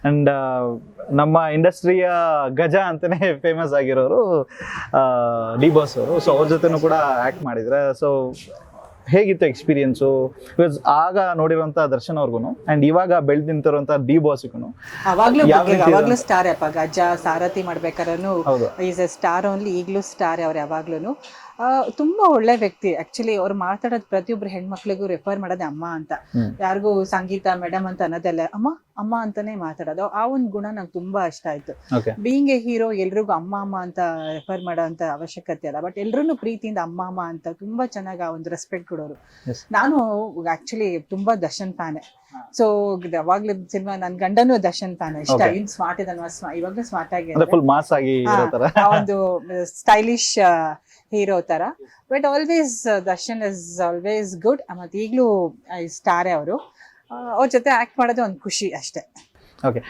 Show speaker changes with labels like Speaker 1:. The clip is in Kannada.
Speaker 1: ಅಂಡ್ ನಮ್ಮ ಇಂಡಸ್ಟ್ರಿಯ ಗಜ ಅಂತಾನೆ ಫೇಮಸ್ ಆಗಿರೋರು ಡಿ ಬಾಸ್ ಅವರು. ಸೊ ಅವ್ರ ಜೊತೆನೂ ಕೂಡ ಆಕ್ಟ್ ಮಾಡಿದ್ರೆ. ಸೊ ಹೇಗಿತ್ತು ಎಕ್ಸ್ಪೀರಿಯನ್ಸು? ಬಿಕಾಸ್ ಆಗ ನೋಡಿರುವಂತ ದರ್ಶನ್ ಅವ್ರಿಗೂ ಅಂಡ್ ಇವಾಗ ಬೆಳೆದು ನಿಂತಿರುವಂತ ಡಿ ಬಾಸ್ಗೂ
Speaker 2: ಅವಾಗ್ಲೂ ಸ್ಟಾರ್ ಅಪ್ಪ. ಗಜ ಸಾರಥಿ ಮಾಡ್ಬೇಕಾದ್ರೂ
Speaker 1: ಹೌದು.
Speaker 2: Is A star only. ಈಗಲೂ ಸ್ಟಾರ್ ಅವ್ರು ಯಾವಾಗ್ಲೂ. ತುಂಬಾ ಒಳ್ಳೆ ವ್ಯಕ್ತಿ. ಆಕ್ಚುಲಿ ಅವ್ರು ಮಾತಾಡೋದು ಪ್ರತಿಯೊಬ್ರು ಹೆಣ್ಮಕ್ಳಿಗೂ ರೆಫರ್ ಮಾಡೋದೇ ಅಮ್ಮ ಅಂತ. ಯಾರಿಗೂ ಸಂಗೀತ ಮೇಡಮ್ ಅಂತ ಅನ್ನೋದೆಲ್ಲ ಅಮ್ಮ ಅಮ್ಮ ಅಂತಾನೆ ಮಾತಾಡೋದು. ಆ ಒಂದು ಗುಣ ನಂಗೆ ತುಂಬಾ ಇಷ್ಟ ಆಯ್ತು. ಬೀಯಿಂಗ್ ಎ ಹೀರೋ ಎಲ್ರಿಗೂ ಅಮ್ಮ ಅಮ್ಮ ಅಂತ ರೆಫರ್ ಮಾಡೋ ಅಂತ ಅವಶ್ಯಕತೆ ಅಲ್ಲ, ಬಟ್ ಎಲ್ರೂ ಪ್ರೀತಿಯಿಂದ ಅಮ್ಮ ಅಮ್ಮ ಅಂತ ತುಂಬಾ ಚೆನ್ನಾಗಿ ಆ ಒಂದು ರೆಸ್ಪೆಕ್ಟ್ ಕೊಡೋರು. ನಾನು ಆಕ್ಚುಲಿ ತುಂಬಾ ದರ್ಶನ್ ಫ್ಯಾನೆ. ಸೊ ಯಾವಾಗ್ಲೂ ಸಿನಿಮಾ ನನ್ ಗಂಡನು ದರ್ಶನ್ ಫ್ಯಾನ್. ಇಷ್ಟ. ಇನ್ ಸ್ಮಾರ್ಟ್ ಇದಲ್ವಾ, ಇವಾಗ್ಲೂ ಸ್ಮಾರ್ಟ್ ಆಗಿ
Speaker 1: ಫುಲ್ ಮಾಸ್ ಆಗಿ
Speaker 2: ಒಂದು ಸ್ಟೈಲಿಶ್ ಹೀರೋ ತರ. But always Darshan is always good. ಮತ್ತೆ ಈಗಲೂ ಸ್ಟಾರೇ ಅವರು. ಅವ್ರ ಜೊತೆ ಆಕ್ಟ್ ಮಾಡೋದು ಒಂದು ಖುಷಿ ಅಷ್ಟೇ.
Speaker 1: ಓಕೆ.